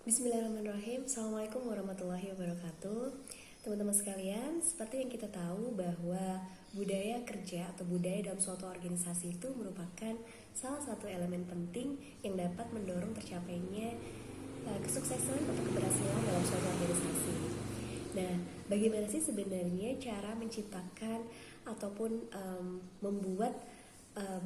Bismillahirrahmanirrahim. Assalamualaikum warahmatullahi wabarakatuh. Teman-teman sekalian, seperti yang kita tahu bahwa budaya kerja atau budaya dalam suatu organisasi itu merupakan salah satu elemen penting yang dapat mendorong tercapainya kesuksesan atau keberhasilan dalam suatu organisasi. Nah, bagaimana sih sebenarnya cara menciptakan ataupun membuat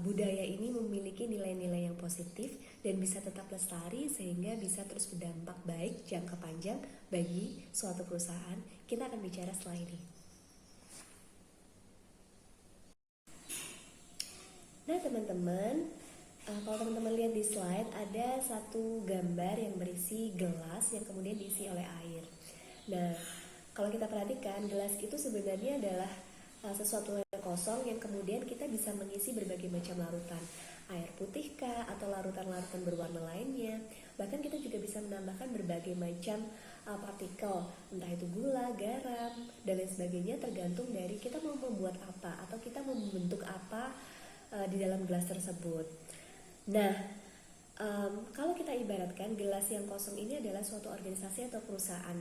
budaya ini memiliki nilai-nilai yang positif dan bisa tetap lestari sehingga bisa terus berdampak baik jangka panjang bagi suatu perusahaan? Kita akan bicara setelah ini. Nah teman-teman, kalau teman-teman lihat di slide ada satu gambar yang berisi gelas yang kemudian diisi oleh air. Nah, kalau kita perhatikan gelas itu sebenarnya adalah sesuatu yang kosong yang kemudian kita bisa mengisi berbagai macam larutan, air putih kah atau larutan-larutan berwarna lainnya. Bahkan kita juga bisa menambahkan berbagai macam partikel, entah itu gula, garam, dan lain sebagainya, tergantung dari kita mau membuat apa atau kita mau membentuk apa di dalam gelas tersebut. Nah, kalau kita ibaratkan gelas yang kosong ini adalah suatu organisasi atau perusahaan,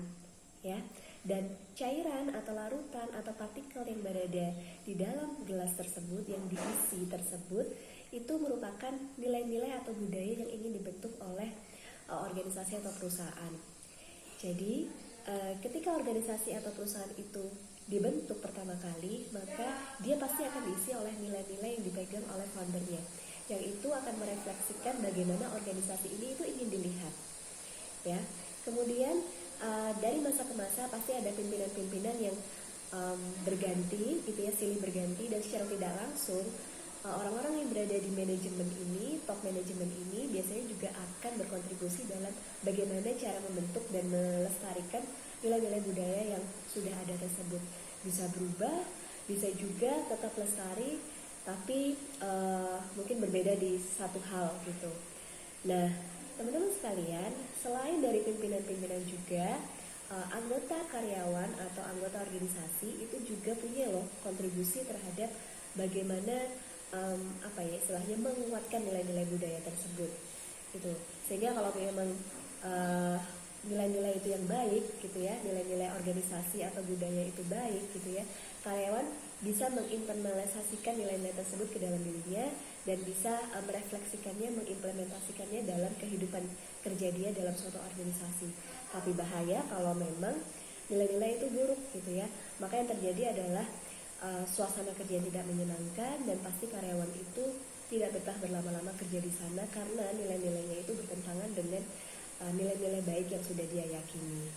ya, dan cairan atau larutan atau partikel yang berada di dalam gelas tersebut yang diisi tersebut itu merupakan nilai-nilai atau budaya yang ingin dibentuk oleh organisasi atau perusahaan. Jadi ketika organisasi atau perusahaan itu dibentuk pertama kali, maka dia pasti akan diisi oleh nilai-nilai yang dipegang oleh foundernya, yang itu akan merefleksikan bagaimana organisasi ini itu ingin dilihat, ya. Kemudian dari masa ke masa pasti ada pimpinan-pimpinan yang berganti, gitu ya, silih berganti, dan secara tidak langsung orang-orang yang berada di manajemen ini, top manajemen ini biasanya juga akan berkontribusi dalam bagaimana cara membentuk dan melestarikan nilai-nilai budaya yang sudah ada tersebut. Bisa berubah, bisa juga tetap lestari, tapi mungkin berbeda di satu hal gitu. Nah, teman-teman sekalian, selain dari pimpinan-pimpinan juga anggota karyawan atau anggota organisasi itu juga punya loh kontribusi terhadap bagaimana istilahnya menguatkan nilai-nilai budaya tersebut gitu. Sehingga kalau memang nilai-nilai itu yang baik gitu ya, nilai-nilai organisasi atau budaya itu baik gitu ya, karyawan bisa menginternalisasikan nilai-nilai tersebut ke dalam dirinya dan bisa merefleksikannya, mengimplementasikannya dalam kehidupan kerja dia dalam suatu organisasi. Tapi bahaya kalau memang nilai-nilai itu buruk gitu ya, maka yang terjadi adalah suasana kerja yang tidak menyenangkan dan pasti karyawan itu tidak betah berlama-lama kerja di sana karena nilai-nilainya itu bertentangan dengan nilai-nilai baik yang sudah dia yakini.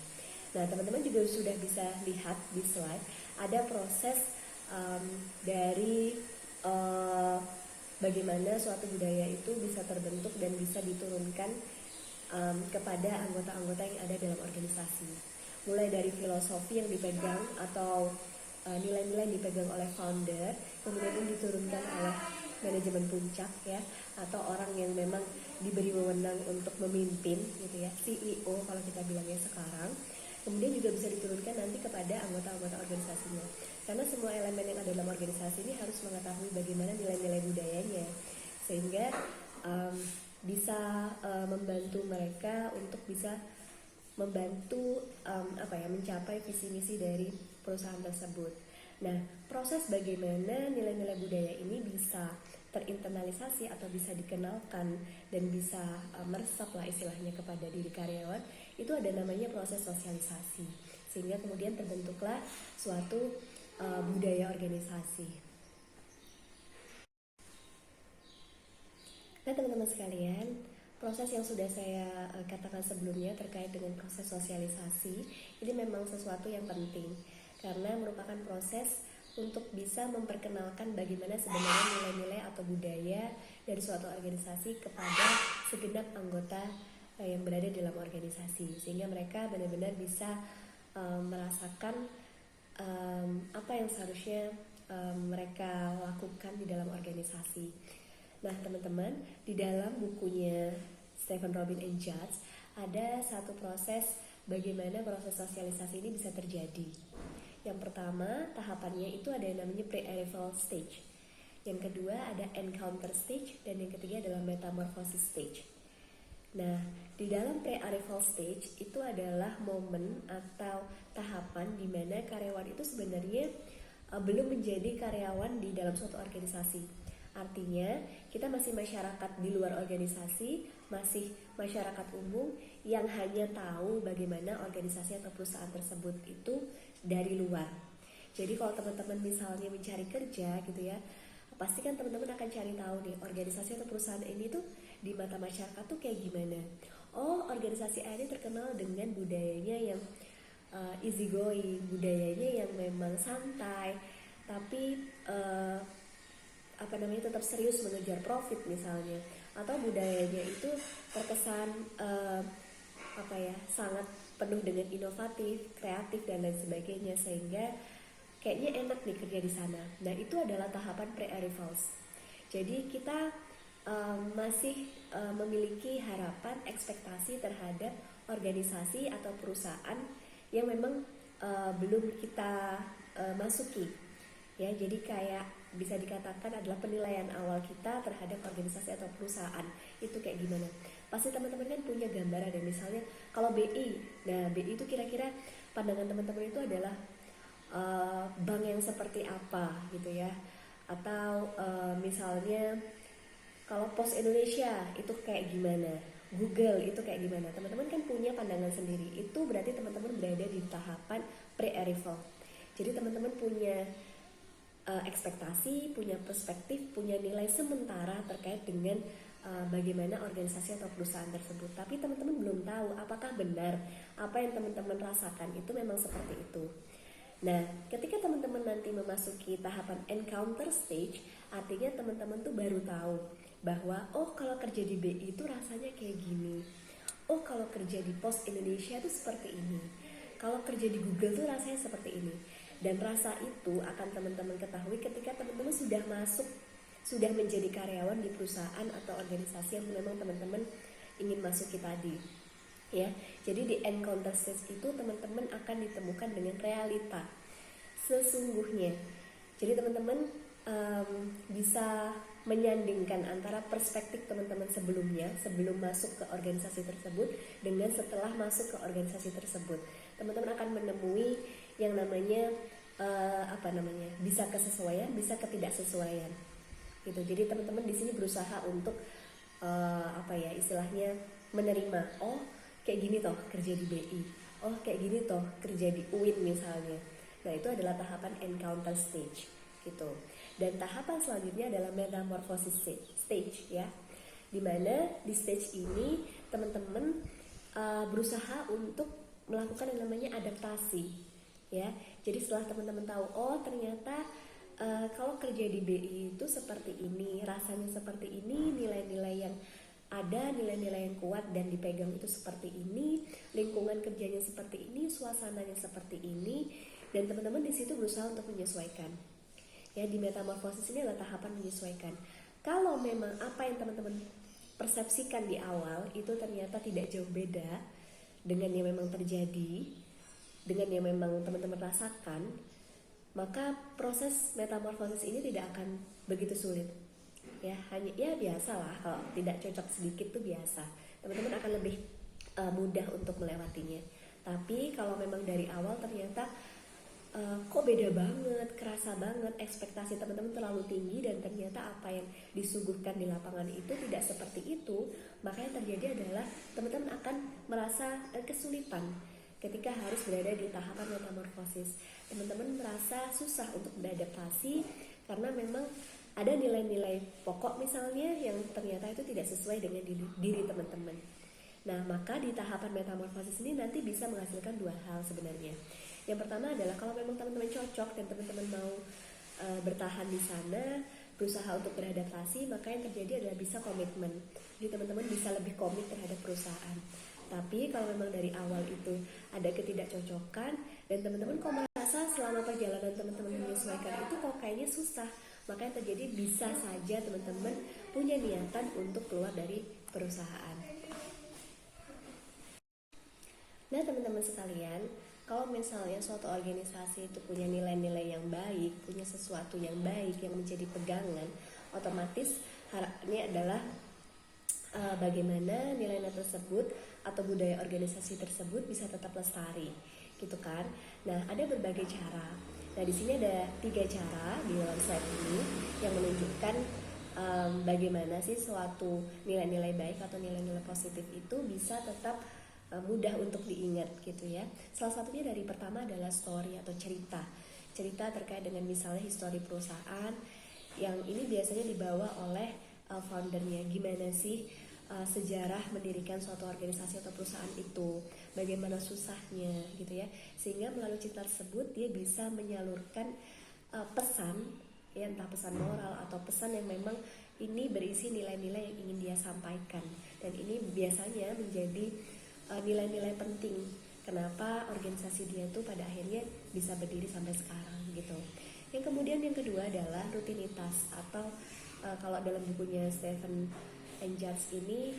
Nah, teman-teman juga sudah bisa lihat di slide ada proses dari bagaimana suatu budaya itu bisa terbentuk dan bisa diturunkan kepada anggota-anggota yang ada dalam organisasi. Mulai dari filosofi yang dipegang atau nilai-nilai yang dipegang oleh founder, kemudian diturunkan oleh manajemen puncak ya, atau orang yang memang diberi wewenang untuk memimpin gitu ya, CEO kalau kita bilangnya sekarang. Kemudian juga bisa diturunkan nanti kepada anggota-anggota organisasinya. Karena semua elemen yang ada dalam organisasi ini harus mengetahui bagaimana nilai-nilai budayanya, sehingga bisa membantu mereka untuk bisa membantu mencapai visi misi dari perusahaan tersebut. Nah, proses bagaimana nilai-nilai budaya ini bisa terinternalisasi atau bisa dikenalkan dan bisa meresap lah istilahnya kepada diri karyawan, itu ada namanya proses sosialisasi, sehingga kemudian terbentuklah suatu budaya organisasi. Nah teman-teman sekalian, proses yang sudah saya katakan sebelumnya terkait dengan proses sosialisasi ini memang sesuatu yang penting karena merupakan proses untuk bisa memperkenalkan bagaimana sebenarnya nilai-nilai atau budaya dari suatu organisasi kepada segenap anggota yang berada dalam organisasi, sehingga mereka benar-benar bisa merasakan apa yang seharusnya mereka lakukan di dalam organisasi. Nah teman-teman, di dalam bukunya Stephen Robin and Judge ada satu proses bagaimana proses sosialisasi ini bisa terjadi. Yang pertama, tahapannya itu ada yang namanya pre-arrival stage. Yang kedua ada encounter stage dan yang ketiga adalah metamorphosis stage. Nah, di dalam pre-arrival stage itu adalah momen atau tahapan di mana karyawan itu sebenarnya belum menjadi karyawan di dalam suatu organisasi. Artinya, kita masih masyarakat di luar organisasi, masih masyarakat umum yang hanya tahu bagaimana organisasi atau perusahaan tersebut itu dari luar. Jadi kalau teman-teman misalnya mencari kerja gitu ya, pasti kan teman-teman akan cari tahu nih organisasi atau perusahaan ini tuh di mata masyarakat tuh kayak gimana. Oh, organisasi A ini terkenal dengan budayanya yang easy going, budayanya yang memang santai, tapi tetap serius mengejar profit misalnya, atau budayanya itu terkesan sangat penuh dengan inovatif, kreatif dan lain sebagainya, sehingga kayaknya enak nih kerja di sana. Nah, itu adalah tahapan pre-arrivals. Jadi kita masih memiliki harapan, ekspektasi terhadap organisasi atau perusahaan yang memang belum kita masuki. Ya, jadi kayak bisa dikatakan adalah penilaian awal kita terhadap organisasi atau perusahaan itu kayak gimana. Pasti teman-teman kan punya gambaran ya, misalnya kalau BI. Nah, BI itu kira-kira pandangan teman-teman itu adalah bank yang seperti apa gitu ya, atau misalnya kalau Pos Indonesia itu kayak gimana, Google itu kayak gimana. Teman-teman kan punya pandangan sendiri. Itu berarti teman-teman berada di tahapan pre-arrival. Jadi teman-teman punya ekspektasi, punya perspektif, punya nilai sementara terkait dengan bagaimana organisasi atau perusahaan tersebut. Tapi teman-teman belum tahu apakah benar apa yang teman-teman rasakan itu memang seperti itu. Nah, ketika teman-teman nanti memasuki tahapan encounter stage, artinya teman-teman tuh baru tahu bahwa oh, kalau kerja di BI itu rasanya kayak gini. Oh, kalau kerja di Pos Indonesia itu seperti ini. Kalau kerja di Google tuh rasanya seperti ini. Dan rasa itu akan teman-teman ketahui ketika teman-teman sudah masuk, sudah menjadi karyawan di perusahaan atau organisasi yang memang teman-teman ingin masuki tadi. Ya, jadi di encounter stage itu teman-teman akan ditemukan dengan realita sesungguhnya. Jadi teman-teman bisa menyandingkan antara perspektif teman-teman sebelumnya, sebelum masuk ke organisasi tersebut, dengan setelah masuk ke organisasi tersebut. Teman-teman akan menemui yang namanya bisa kesesuaian, bisa ketidaksesuaian. Gitu. Jadi teman-teman di sini berusaha untuk istilahnya menerima, oh kayak gini toh kerja di BI, oh kayak gini toh kerja di UIN misalnya. Nah, itu adalah tahapan encounter stage gitu. Dan tahapan selanjutnya adalah metamorphosis stage ya. Dimana di stage ini teman-teman berusaha untuk melakukan yang namanya adaptasi ya. Jadi setelah teman-teman tahu oh ternyata kalau kerja di BI itu seperti ini, rasanya seperti ini, nilai-nilai yang ada, nilai-nilai yang kuat dan dipegang itu seperti ini, lingkungan kerjanya seperti ini, suasananya seperti ini, dan teman-teman di situ berusaha untuk menyesuaikan. Ya, di metamorfosis ini adalah tahapan menyesuaikan. Kalau memang apa yang teman-teman persepsikan di awal itu ternyata tidak jauh beda dengan yang memang terjadi, dengan yang memang teman-teman rasakan, maka proses metamorfosis ini tidak akan begitu sulit. Ya, hanya ya biasalah, kalau tidak cocok sedikit tuh biasa. Teman-teman akan lebih mudah untuk melewatinya. Tapi kalau memang dari awal ternyata kok beda banget, kerasa banget, ekspektasi teman-teman terlalu tinggi dan ternyata apa yang disuguhkan di lapangan itu tidak seperti itu, maka yang terjadi adalah teman-teman akan merasa kesulitan ketika harus berada di tahapan metamorfosis. Teman-teman merasa susah untuk beradaptasi karena memang ada nilai-nilai pokok misalnya yang ternyata itu tidak sesuai dengan diri teman-teman. Nah, maka di tahapan metamorfosis ini nanti bisa menghasilkan dua hal sebenarnya. Yang pertama adalah kalau memang teman-teman cocok dan teman-teman mau bertahan di sana, berusaha untuk beradaptasi, maka yang terjadi adalah bisa komitmen. Jadi teman-teman bisa lebih komit terhadap perusahaan. Tapi kalau memang dari awal itu ada ketidakcocokan dan teman-teman kok merasa selama perjalanan teman-teman menyesuaikan itu kok kayaknya susah, maka yang terjadi bisa saja teman-teman punya niatan untuk keluar dari perusahaan. Nah, teman-teman sekalian, kalau misalnya suatu organisasi itu punya nilai-nilai yang baik, punya sesuatu yang baik yang menjadi pegangan, otomatis harapannya adalah bagaimana nilai-nilai tersebut atau budaya organisasi tersebut bisa tetap lestari, gitu kan? Nah, ada berbagai cara. Nah, di sini ada 3 cara di dalam slide ini yang menunjukkan bagaimana sih suatu nilai-nilai baik atau nilai-nilai positif itu bisa tetap mudah untuk diingat, gitu ya. Salah satunya dari pertama adalah story atau cerita. Cerita terkait dengan misalnya histori perusahaan yang ini biasanya dibawa oleh foundernya. Gimana sih sejarah mendirikan suatu organisasi atau perusahaan itu, bagaimana susahnya, gitu ya. Sehingga melalui cerita tersebut dia bisa menyalurkan pesan, ya, entah pesan moral atau pesan yang memang ini berisi nilai-nilai yang ingin dia sampaikan. Dan ini biasanya menjadi nilai-nilai penting kenapa organisasi dia itu pada akhirnya bisa berdiri sampai sekarang, gitu. Yang kemudian yang kedua adalah rutinitas atau kalau dalam bukunya Stephen and Judge ini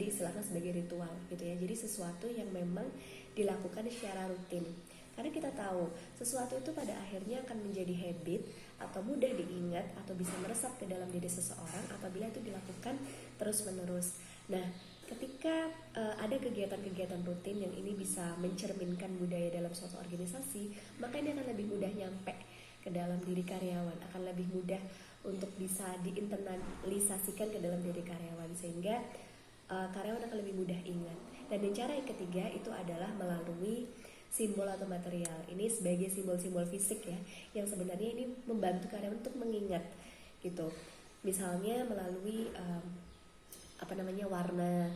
diistilahkan sebagai ritual, gitu ya. Jadi sesuatu yang memang dilakukan secara rutin. Karena kita tahu sesuatu itu pada akhirnya akan menjadi habit atau mudah diingat atau bisa meresap ke dalam diri seseorang apabila itu dilakukan terus-menerus. Nah, ketika ada kegiatan-kegiatan rutin yang ini bisa mencerminkan budaya dalam suatu organisasi, maka ini akan lebih mudah nyampe ke dalam diri karyawan, akan lebih mudah untuk bisa diinternalisasikan ke dalam diri karyawan, sehingga karyawan akan lebih mudah ingat. Dan cara yang ketiga itu adalah melalui simbol atau material. Ini sebagai simbol-simbol fisik ya, yang sebenarnya ini membantu karyawan untuk mengingat, gitu. Misalnya melalui warna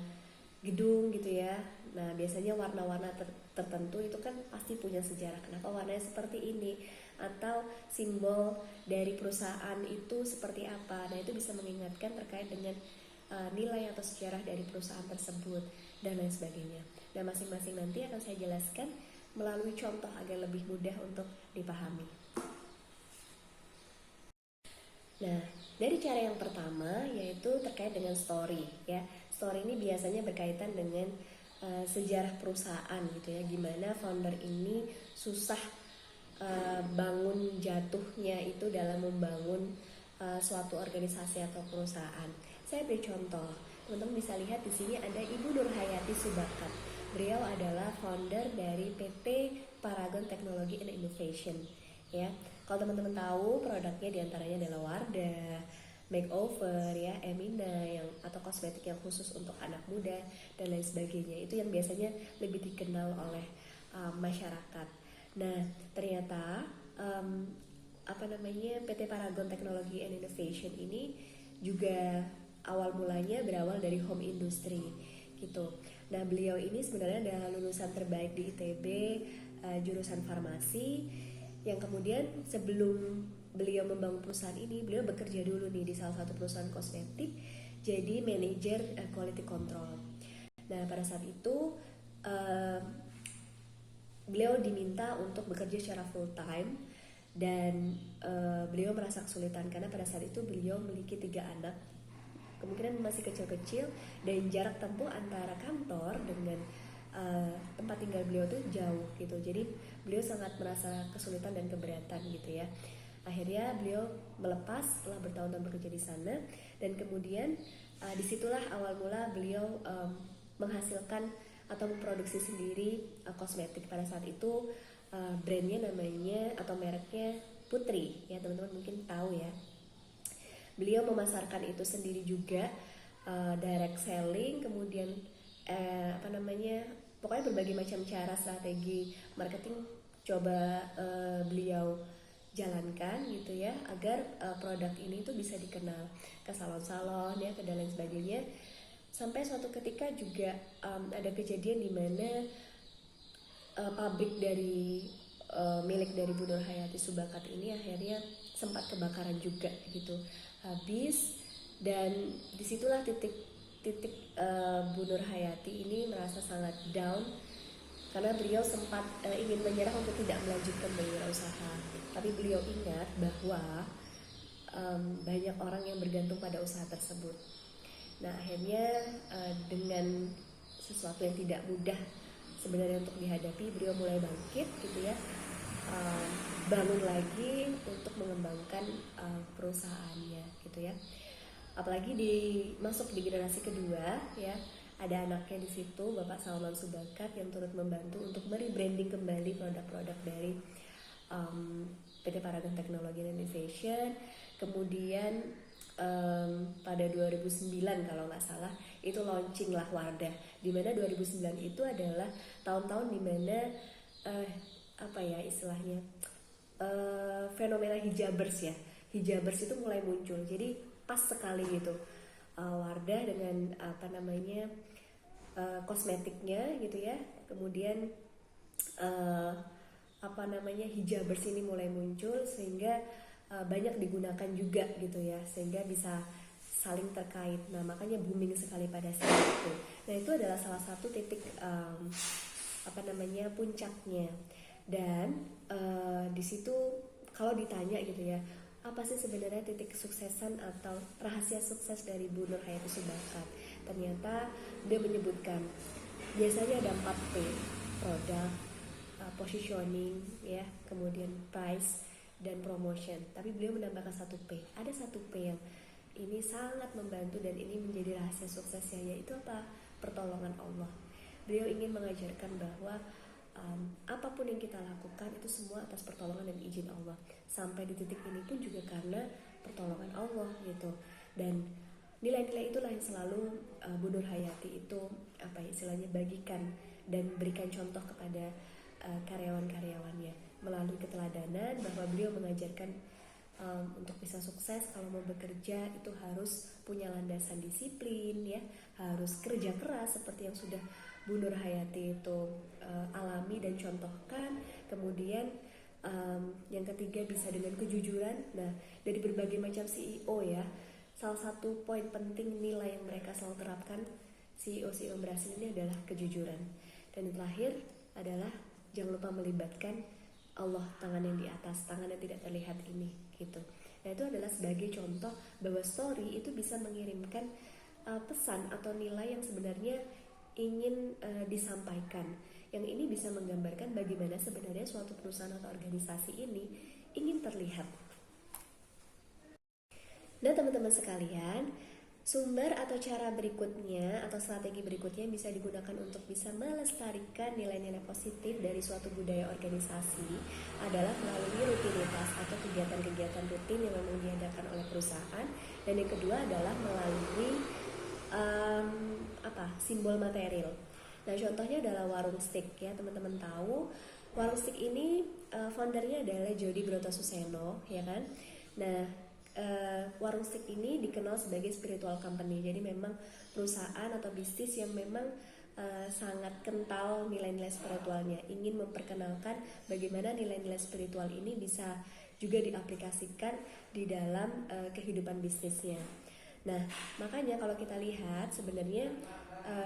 gedung, gitu ya. Nah, biasanya warna-warna tertentu itu kan pasti punya sejarah, kenapa warnanya seperti ini, atau simbol dari perusahaan itu seperti apa. Nah, itu bisa mengingatkan terkait dengan nilai atau sejarah dari perusahaan tersebut dan lain sebagainya. Nah, masing-masing nanti akan saya jelaskan melalui contoh agar lebih mudah untuk dipahami. Nah, dari cara yang pertama yaitu terkait dengan story, ya. Story ini biasanya berkaitan dengan sejarah perusahaan, gitu ya. Gimana founder ini susah bangun jatuhnya itu dalam membangun suatu organisasi atau perusahaan. Saya beri contoh. Teman-teman bisa lihat di sini ada Ibu Nurhayati Subakat. Beliau adalah founder dari PT Paragon Technology and Innovation, ya. Kalau teman-teman tahu produknya diantaranya adalah Wardah, Makeover, ya, Emina yang atau kosmetik yang khusus untuk anak muda dan lain sebagainya. Itu yang biasanya lebih dikenal oleh masyarakat. Nah, ternyata PT Paragon Technology and Innovation ini juga awal mulanya berawal dari home industry, gitu. Nah, beliau ini sebenarnya adalah lulusan terbaik di ITB, jurusan farmasi, yang kemudian sebelum beliau membangun perusahaan ini, beliau bekerja dulu nih di salah satu perusahaan kosmetik jadi manajer quality control. Nah, pada saat itu beliau diminta untuk bekerja secara full time dan beliau merasa kesulitan karena pada saat itu beliau memiliki 3 anak, kemungkinan masih kecil-kecil, dan jarak tempuh antara kantor dengan tempat tinggal beliau tuh jauh, gitu. Jadi beliau sangat merasa kesulitan dan keberatan, gitu ya. Akhirnya beliau melepas setelah bertahun-tahun bekerja di sana, dan kemudian disitulah awal mula beliau menghasilkan atau memproduksi sendiri kosmetik. Pada saat itu brandnya namanya atau mereknya Putri, ya, teman-teman mungkin tahu ya. Beliau memasarkan itu sendiri juga, direct selling, kemudian pokoknya berbagai macam cara strategi marketing coba beliau jalankan, gitu ya, agar produk ini tuh bisa dikenal ke salon-salon, ya, ke dan lain sebagainya. Sampai suatu ketika juga ada kejadian di mana pabrik dari milik dari Bu Nurhayati Subakat ini akhirnya sempat kebakaran juga, gitu, habis. Dan disitulah titik Bu Nurhayati ini merasa sangat down karena beliau sempat ingin menyerah untuk tidak melanjutkan berwirausaha. Tapi beliau ingat bahwa banyak orang yang bergantung pada usaha tersebut. Nah, akhirnya dengan sesuatu yang tidak mudah sebenarnya untuk dihadapi, beliau mulai bangkit, gitu ya, bangun lagi untuk mengembangkan perusahaannya, gitu ya. apalagi masuk di generasi kedua ya, ada anaknya di situ, Bapak Salman Subakat, yang turut membantu untuk merebranding kembali produk-produk dari PT Paragon Technology and Innovation. Kemudian pada 2009 kalau nggak salah itu launching lah Wardah, dimana 2009 itu adalah tahun-tahun dimana apa ya istilahnya, fenomena hijabers ya, hijabers itu mulai muncul. Jadi pas sekali gitu Wardah dengan apa namanya kosmetiknya gitu ya, kemudian apa namanya hijabers ini mulai muncul sehingga banyak digunakan juga gitu ya, sehingga bisa saling terkait. Nah makanya booming sekali pada saat itu. Nah itu adalah salah satu titik apa namanya puncaknya. Dan di situ kalau ditanya gitu ya, apa sih sebenarnya titik kesuksesan atau rahasia sukses dari Bu Nur Hayati Subakat? Ternyata dia menyebutkan biasanya ada 4P, produk, positioning ya, kemudian price dan promotion. Tapi beliau menambahkan 1P. Ada 1P yang ini sangat membantu dan ini menjadi rahasia suksesnya, yaitu apa? Pertolongan Allah. Beliau ingin mengajarkan bahwa apapun yang kita lakukan itu semua atas pertolongan dan izin Allah. Sampai di titik ini pun juga karena pertolongan Allah gitu. Dan nilai-nilai itulah yang selalu Bu Nur Hayati itu apa istilahnya bagikan dan berikan contoh kepada karyawan-karyawannya melalui keteladanan, bahwa beliau mengajarkan untuk bisa sukses kalau mau bekerja itu harus punya landasan disiplin ya, harus kerja keras seperti yang sudah Bu Nur Hayati itu alami dan contohkan. Kemudian yang ketiga bisa dengan kejujuran. Nah dari berbagai macam CEO ya, salah satu poin penting nilai yang mereka selalu terapkan CEO-CEO berhasil ini adalah kejujuran. Dan yang terakhir adalah jangan lupa melibatkan Allah, tangan yang di atas, tangan yang tidak terlihat ini gitu. Nah itu adalah sebagai contoh bahwa story itu bisa mengirimkan pesan atau nilai yang sebenarnya ingin disampaikan. Yang ini bisa menggambarkan bagaimana sebenarnya suatu perusahaan atau organisasi ini ingin terlihat. Nah teman-teman sekalian, sumber atau cara berikutnya atau strategi berikutnya bisa digunakan untuk bisa melestarikan nilai-nilai positif dari suatu budaya organisasi adalah melalui rutinitas atau kegiatan-kegiatan rutin yang memang diadakan oleh perusahaan. Dan yang kedua adalah melalui simbol material. Nah contohnya adalah warung steak ya, teman-teman tahu warung steak ini foundernya adalah Jody Brotosuseno ya kan. Nah warung steak ini dikenal sebagai spiritual company. Jadi memang perusahaan atau bisnis yang memang sangat kental nilai-nilai spiritualnya, ingin memperkenalkan bagaimana nilai-nilai spiritual ini bisa juga diaplikasikan di dalam kehidupan bisnisnya. Nah makanya kalau kita lihat sebenarnya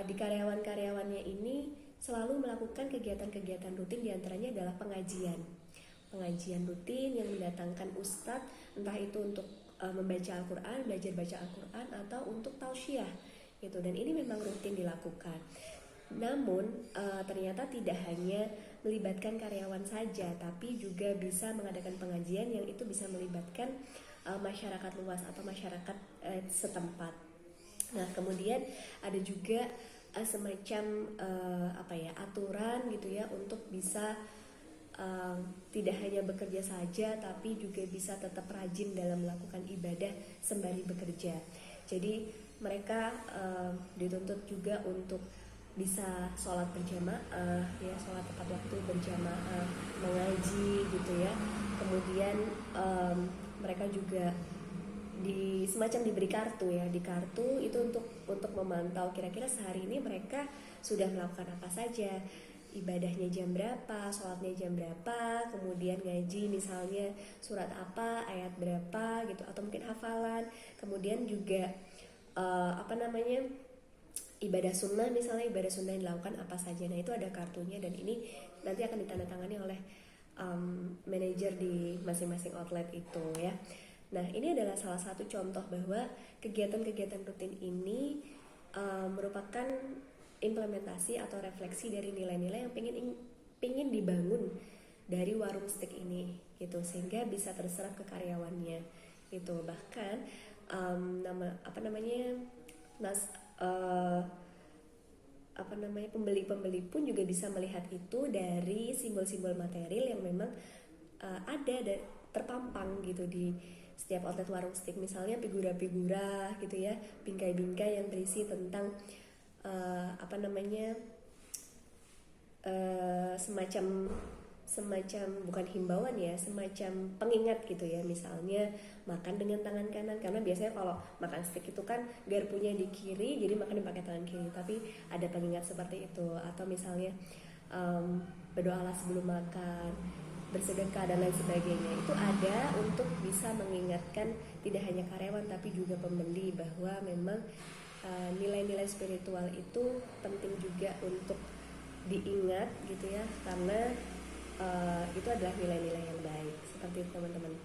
di karyawan-karyawannya ini selalu melakukan kegiatan-kegiatan rutin, diantaranya adalah pengajian rutin yang mendatangkan ustadz, entah itu untuk membaca Al-Quran, belajar baca Al-Quran, atau untuk tausiah gitu. Dan ini memang rutin dilakukan. Namun ternyata tidak hanya melibatkan karyawan saja, tapi juga bisa mengadakan pengajian yang itu bisa melibatkan masyarakat luas atau masyarakat setempat. Nah kemudian ada juga semacam aturan gitu ya, untuk bisa tidak hanya bekerja saja tapi juga bisa tetap rajin dalam melakukan ibadah sembari bekerja. Jadi mereka dituntut juga untuk bisa sholat berjamaah ya, sholat tepat waktu berjamaah, mengaji gitu ya. Kemudian mereka juga semacam diberi kartu ya, di kartu itu untuk memantau kira-kira sehari ini mereka sudah melakukan apa saja, ibadahnya jam berapa, sholatnya jam berapa, kemudian ngaji misalnya surat apa, ayat berapa gitu, atau mungkin hafalan. Kemudian juga ibadah sunnah, misalnya ibadah sunnah yang dilakukan apa saja. Nah itu ada kartunya, dan ini nanti akan ditandatangani oleh manajer di masing-masing outlet itu ya. Nah ini adalah salah satu contoh bahwa kegiatan-kegiatan rutin ini merupakan implementasi atau refleksi dari nilai-nilai yang pingin dibangun dari warung steak ini gitu, sehingga bisa terserap ke karyawannya gitu. Bahkan apa namanya nas uh, apa namanya pembeli-pembeli pun juga bisa melihat itu dari simbol-simbol material yang memang ada dan terpampang gitu di setiap outlet warung steak, misalnya figura-figura gitu ya, bingkai-bingkai yang berisi tentang apa namanya semacam semacam bukan himbauan ya, semacam pengingat gitu ya, misalnya makan dengan tangan kanan, karena biasanya kalau makan steak itu kan garpunya di kiri jadi makan pakai tangan kiri, tapi ada pengingat seperti itu. Atau misalnya berdoalah sebelum makan, bersedekah dan lain sebagainya, itu ada untuk bisa mengingatkan tidak hanya karyawan tapi juga pembeli bahwa memang nilai-nilai spiritual itu penting juga untuk diingat gitu ya, karena itu adalah nilai-nilai yang baik, seperti itu teman-teman.